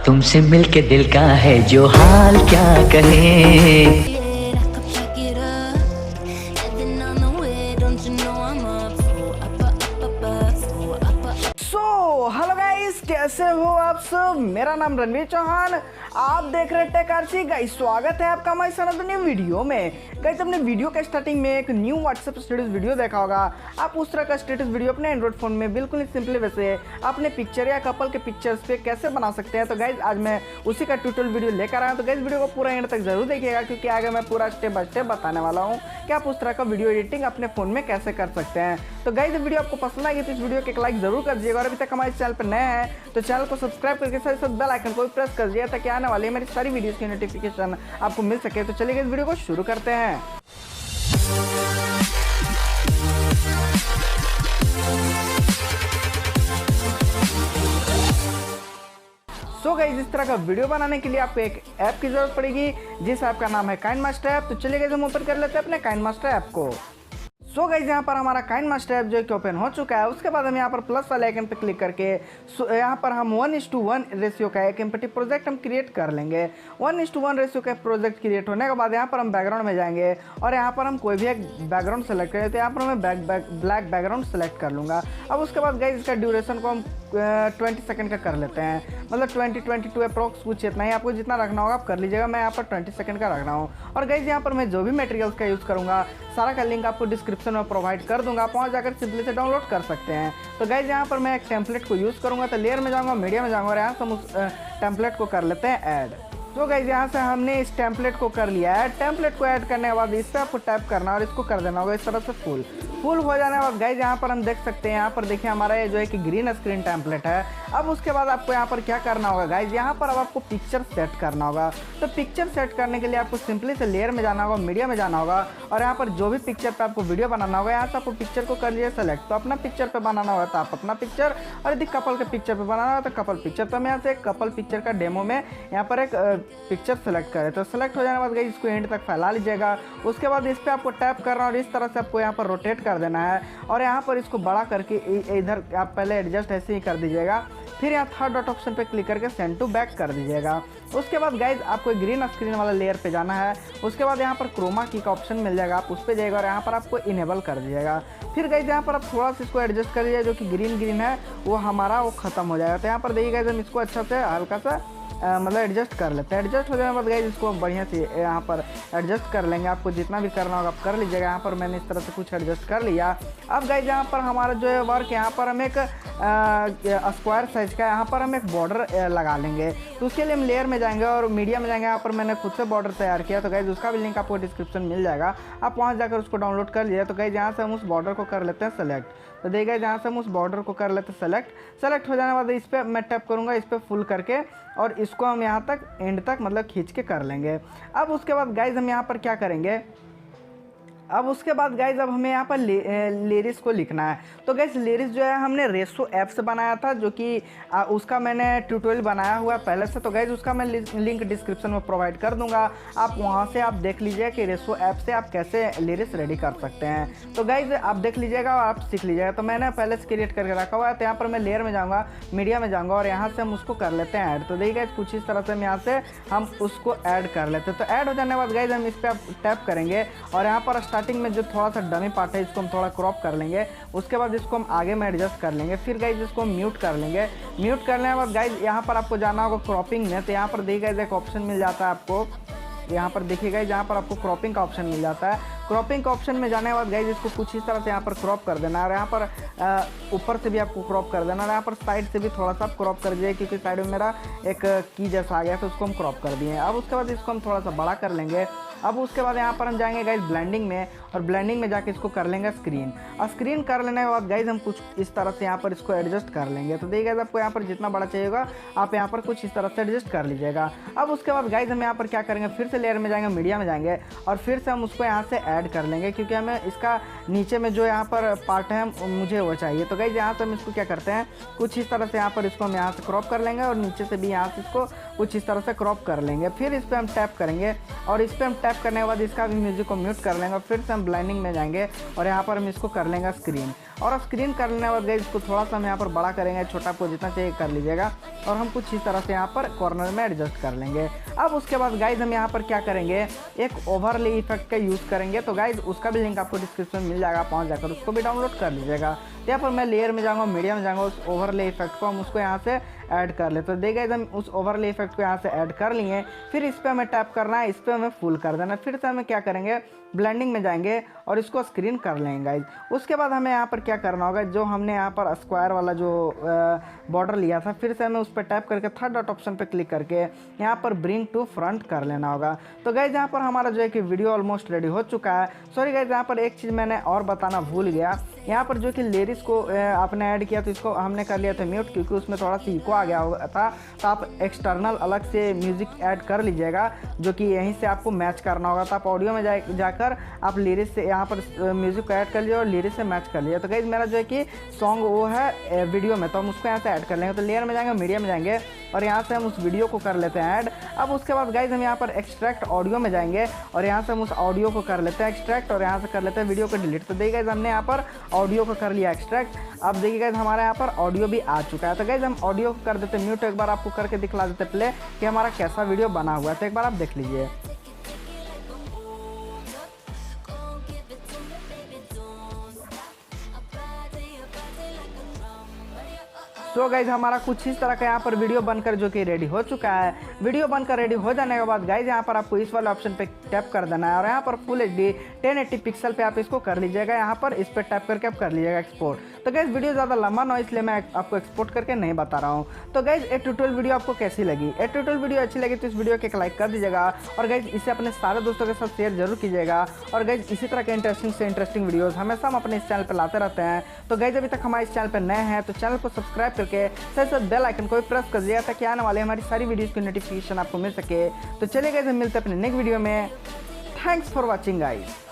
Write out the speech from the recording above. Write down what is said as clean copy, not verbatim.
तुमसे मिलके दिल का है जो हाल क्या कहें। हेलो गाइस, कैसे हो आप सब। मेरा नाम रणवीर चौहान, आप देख रहे टेक आरसी। गाइस स्वागत है आपका हमारे चैनल न्यू वीडियो में। गाइस अपने वीडियो के स्टार्टिंग में एक न्यू व्हाट्सएप स्टेटस वीडियो देखा होगा। आप उस तरह का स्टेटस वीडियो अपने एंड्रॉइड फोन में बिल्कुल ही सिंपली वैसे अपने पिक्चर या कपल के पिक्चर्स पे कैसे बना सकते हैं। तो गाइस आज मैं उसी का ट्यूटोरियल वीडियो लेकर आया हूं। तो गाइस वीडियो को पूरा एंड तक जरूर देखिएगा, क्योंकि आगे मैं पूरा स्टेप बाय स्टेप बताने वाला हूँ कि आप उस तरह का वीडियो एडिटिंग अपने फोन में कैसे कर सकते हैं। तो गाइस वीडियो आपको पसंद आएगी तो इस वीडियो को एक लाइक जरूर कर दीजिएगा, और अभी तक हमारे चैनल पर नए हैं तो चैनल को सब्सक्राइब करके साथ साथ बेल आइकन को भी प्रेस कर दिया, ताकि आने वाली मेरी सारी वीडियोस की नोटिफिकेशन आपको मिल सके। तो चलिए इस वीडियो को शुरू करते हैं। सो गाइस इस तरह का वीडियो बनाने के लिए आपको एक ऐप की जरूरत पड़ेगी, जिस ऐप का नाम है काइनमास्टर ऐप। तो चलिए गाइस हम ओपन कर लेते हैं अपने काइनमास्टर ऐप को। सो गाइस यहाँ पर हमारा काइनमास्टर ऐप जो है कि ओपन हो चुका है। उसके बाद हम यहाँ पर प्लस वाले आइकन पर क्लिक करके यहाँ पर हम 1:1 रेशियो का एक एम्प्टी प्रोजेक्ट हम क्रिएट कर लेंगे। 1:1 रेशियो का प्रोजेक्ट क्रिएट होने के बाद यहाँ पर हम बैकग्राउंड में जाएंगे और यहाँ पर हम कोई भी एक बैकग्राउंड सेलेक्ट करें। तो यहाँ पर मैं ब्लैक बैकग्राउंड सेलेक्ट कर लूँगा। अब उसके बाद गाइस इसका ड्यूरेशन को हम 20 सेकंड का कर लेते हैं, मतलब 20-22 अप्रॉक्स कुछ इतना ही। आपको जितना रखना होगा आप कर लीजिएगा। मैं यहाँ पर 20 सेकंड का रख रहा हूँ। और गाइस यहाँ पर मैं जो भी मटेरियल्स का यूज़ करूँगा सारा का लिंक आपको डिस्क्रिप्शन में प्रोवाइड कर दूंगा, आप वहाँ जाकर सिंपली से डाउनलोड कर सकते हैं। तो गाइस यहाँ पर मैं एक टेम्पलेट को यूज़ करूँगा। तो लेयर में जाऊँगा, मीडिया में जाऊँगा और यहाँ से हम उस टेम्पलेट को कर लेते हैं ऐड। तो गाइस यहाँ से हमने इस टेम्पलेट को कर लिया है। टेम्पलेट को ऐड करने के बाद इस पर आपको टैप करना और इसको कर देना होगा इस तरह से फुल हो जाने के बाद गाइस यहाँ पर हम देख सकते हैं, यहाँ पर देखिए हमारा ये जो है कि ग्रीन स्क्रीन टेम्पलेट है। अब उसके बाद आपको यहाँ पर क्या करना होगा गाइस, यहाँ पर अब आपको पिक्चर सेट करना होगा। तो पिक्चर सेट करने के लिए आपको सिंपली से लेयर में जाना होगा, मीडिया में जाना होगा और यहाँ पर जो भी पिक्चर पे आपको वीडियो बनाना होगा यहाँ से आपको पिक्चर को कर लिए सेलेक्ट। तो अपना पिक्चर पे बनाना होगा तो आप अपना पिक्चर, और यदि कपल के पिक्चर पे बनाना होगा तो कपल पिक्चर। तो हम यहाँ से एक कपल पिक्चर का डेमो में यहाँ पर एक पिक्चर सेलेक्ट करें। तो सेलेक्ट हो जाने के बाद गाइस इसको एंड तक फैला लीजिएगा। उसके बाद इस पर आपको टैप करना और इस तरह से आपको यहाँ पर रोटेट कर देना है और यहाँ पर इसको बड़ा करके इधर आप पहले एडजस्ट ऐसे ही कर दीजिएगा। फिर यहाँ थर्ड डॉट ऑप्शन पे क्लिक करके सेंड टू बैक कर दीजिएगा। उसके बाद गाइज आपको ग्रीन स्क्रीन वाला लेयर पे जाना है। उसके बाद यहाँ पर क्रोमा की का ऑप्शन मिल जाएगा, आप उस पर जाइएगा और यहाँ पर आपको इनेबल कर दीजिएगा। फिर गाइज यहाँ पर आप थोड़ा सा इसको एडजस्ट कर दीजिए, जो कि ग्रीन है वो हमारा वो खत्म हो जाएगा। तो यहाँ पर देखिए गाइज हम इसको अच्छा से हल्का सा मतलब एडजस्ट कर लेते हैं। एडजस्ट हो जाने के बाद गाइस इसको बढ़िया से यहाँ पर एडजस्ट कर लेंगे। आपको जितना भी करना होगा आप कर लीजिएगा। यहाँ पर मैंने इस तरह से कुछ एडजस्ट कर लिया। अब गाइस यहाँ पर हमारा जो है वर्क, यहाँ पर हम एक स्क्वायर साइज का यहाँ पर हम एक बॉर्डर लगा लेंगे। तो उसके लिए हम लेयर में जाएंगे और मीडिया में जाएंगे। यहाँ पर मैंने खुद से बॉर्डर तैयार किया, तो गाइस उसका भी लिंक आपको डिस्क्रिप्शन मिल जाएगा, आप वहाँ जाकर उसको डाउनलोड कर लीजिए। तो गाइस यहाँ से हम उस बॉर्डर को कर लेते हैं सेलेक्ट। तो देखिए जहाँ से हम उस बॉर्डर को कर लेते हैं सेलेक्ट हो जाने के बाद इस पर मैं टैप करूँगा, इस पर फुल करके, और इसको हम यहाँ तक एंड तक मतलब खींच के कर लेंगे। अब उसके बाद गाइज हम यहाँ पर क्या करेंगे, अब उसके बाद गाइज अब हमें यहाँ पर लिरिक्स को लिखना है। तो गाइज लिरिक्स जो है हमने रेसो ऐप से बनाया था, जो कि उसका मैंने ट्यूटोरियल बनाया हुआ है पहले से। तो गाइज उसका मैं लिंक डिस्क्रिप्शन में प्रोवाइड कर दूंगा, आप वहाँ से आप देख लीजिए कि रेसो ऐप से आप कैसे लिरिक्स रेडी कर सकते हैं। तो गाइज आप देख लीजिएगा और आप सीख लीजिएगा। तो मैंने पहले से क्रिएट करके रखा हुआ है। तो यहाँ पर मैं लेयर में जाऊँगा, मीडिया में जाऊँगा और यहाँ से हम उसको कर लेते हैं ऐड। तो देखिए गाइज कुछ इस तरह से हम यहाँ से हम उसको ऐड कर लेते हैं। तो ऐड हो जाने के बाद गाइज हम इस पर टैप करेंगे और यहाँ पर स्टार्टिंग में जो थोड़ा सा डमी पार्ट है इसको हम थोड़ा क्रॉप कर लेंगे। उसके बाद इसको हम आगे में एडजस्ट कर लेंगे। फिर गाइज इसको हम म्यूट कर लेंगे। म्यूट करने के बाद गाइज यहाँ पर आपको जाना होगा क्रॉपिंग में। तो यहाँ पर देखिए गाइज एक ऑप्शन मिल जाता है आपको, यहाँ पर देखिएगा जहाँ पर आपको क्रॉपिंग का ऑप्शन मिल जाता है। क्रॉपिंग का ऑप्शन में जाने के बाद गाइज इसको कुछ इस तरह से यहाँ पर क्रॉप कर देना है और यहाँ पर ऊपर से भी आपको क्रॉप कर देना है और यहाँ पर साइड से भी थोड़ा सा आप क्रॉप कर दीजिए, क्योंकि साइड में मेरा एक की जैसा आ गया तो उसको हम क्रॉप कर दिए। अब उसके बाद इसको हम थोड़ा सा बड़ा कर लेंगे। अब उसके बाद यहाँ पर हम जाएंगे गाइज ब्लेंडिंग में और ब्लेंडिंग में जाके इसको कर लेंगे स्क्रीन। और स्क्रीन कर लेने के बाद गाइज हम कुछ इस तरह से यहाँ पर इसको एडजस्ट कर लेंगे। तो देखिए आपको यहाँ पर जितना बड़ा चाहिए होगा आप यहाँ पर कुछ इस तरह से एडजस्ट कर लीजिएगा। अब उसके बाद गाइज हम यहाँ पर क्या करेंगे, फिर से लेयर में जाएंगे, मीडिया में जाएंगे और फिर से हम उसको यहाँ से ऐड कर लेंगे, क्योंकि हमें इसका नीचे में जो यहाँ पर पार्ट है मुझे वो चाहिए। तो गाइज यहाँ से हम इसको क्या करते हैं, कुछ इस तरह से यहाँ पर इसको हम यहाँ से क्रॉप कर लेंगे और नीचे से भी यहाँ से इसको कुछ इस तरह से क्रॉप कर लेंगे। फिर इस पर हम टैप करेंगे और इस पर हम टैप करने के बाद इसका भी म्यूजिक को म्यूट कर लेंगे। फिर से हम ब्लाइंडिंग में जाएंगे और यहाँ पर हम इसको कर लेंगे स्क्रीन। और स्क्रीन कर लेने के बाद गाइस इसको थोड़ा सा हम यहाँ पर बड़ा करेंगे, छोटा आपको जितना चाहिए कर लीजिएगा और हम कुछ इस तरह से यहाँ पर कॉर्नर में एडजस्ट कर लेंगे। अब उसके बाद गाइस हम यहाँ पर क्या करेंगे, एक ओवरले इफेक्ट का यूज़ करेंगे। तो गाइस उसका भी लिंक आपको डिस्क्रिप्शन में मिल जाएगा, पहुँच जाकर उसको भी डाउनलोड कर लीजिएगा। तो यहाँ पर मैं लेयर में जाऊँगा, मीडियम में जाऊँगा, उस ओवरले इफेक्ट को हम उसको यहाँ से ऐड कर ले। तो देखिए हम उस ओवरले इफेक्ट को यहाँ से ऐड कर लिए। फिर इस पर हमें टैप करना है, इस पर हमें फुल कर देना। फिर से हमें क्या करेंगे, ब्लेंडिंग में जाएंगे और इसको स्क्रीन कर लेंगे गाइज। उसके बाद हमें यहाँ पर क्या करना होगा, जो हमने यहाँ पर स्क्वायर वाला जो बॉर्डर लिया था, फिर से हमें उस पर टैप करके थर्ड डॉट ऑप्शन पर क्लिक करके यहाँ पर ब्रिंग टू फ्रंट कर लेना होगा। तो गाइज यहाँ पर हमारा जो है कि वीडियो ऑलमोस्ट रेडी हो चुका है। सॉरी गाइज, यहाँ पर एक चीज़ मैंने और बताना भूल गया। यहाँ पर जो कि लिरिक्स को आपने ऐड किया तो इसको हमने कर लिया था म्यूट, क्योंकि उसमें थोड़ा सा इको आ गया था। तो आप एक्सटर्नल अलग से म्यूज़िक ऐड कर लीजिएगा, जो कि यहीं से आपको मैच करना होगा। तो आप ऑडियो में जाकर आप लिरिक्स से यहाँ पर म्यूज़िक को ऐड कर लीजिए और लिरिक्स से मैच कर लीजिए। तो गाइस मेरा जो है कि सॉन्ग वो है वीडियो में, तो हम उसको यहाँ से ऐड कर लेंगे। तो लेयर में जाएंगे, मीडिया में जाएंगे और यहाँ से हम उस वीडियो को कर लेते हैं ऐड। अब उसके बाद गाइस हम यहाँ पर एक्सट्रैक्ट ऑडियो में जाएंगे और यहाँ से हम उस ऑडियो को कर लेते हैं एक्सट्रैक्ट और यहाँ से कर लेते हैं वीडियो को डिलीट। तो देखिए गाइस हमने यहाँ पर ऑडियो को कर लिया एक्सट्रैक्ट। अब देखिए गाइस हमारे यहाँ पर ऑडियो भी आ चुका है। तो गाइस हम ऑडियो को कर देते म्यूट, एक बार आपको करके दिखला देते प्ले कि हमारा कैसा वीडियो बना हुआ है। तो एक बार आप देख लीजिए। तो गाइज हमारा कुछ इस तरह का यहाँ पर वीडियो बनकर जो कि रेडी हो चुका है। वीडियो बनकर रेडी हो जाने के बाद गाइज यहाँ पर आपको इस वाले ऑप्शन पे टैप कर देना है और यहाँ पर फुल HD 1080 पिक्सल पे आप इसको कर लीजिएगा। यहाँ पर इस पर टैप करके आप कर लीजिएगा एक्सपोर्ट। तो गाइज वीडियो ज़्यादा लंबा ना हो इसलिए मैं आपको एक्सपोर्ट करके नहीं बता रहा हूँ। तो गाइज एक ट्यूटोरियल वीडियो आपको कैसी लगी? एक ट्यूटोरियल वीडियो अच्छी लगी तो इस वीडियो को एक लाइक कर दीजिएगा और गाइज इसे अपने सारे दोस्तों के साथ शेयर जरूर कीजिएगा। और गाइज इसी तरह के इंटरेस्टिंग से इंटरेस्टिंग वीडियोस हमेशा हम अपने इस चैनल पर लाते रहते हैं। तो गाइज अभी तक हमारे इस चैनल पर नए हैं तो चैनल को सब्सक्राइब करके साथ बेल आइकन को भी प्रेस कर दिया ताकि आने वाले हमारी सारी वीडियोस की नोटिफिकेशन आपको मिल सके। तो चलिए गाइस हम मिलते हैं अपने नेक्स्ट वीडियो में। Thanks for watching guys.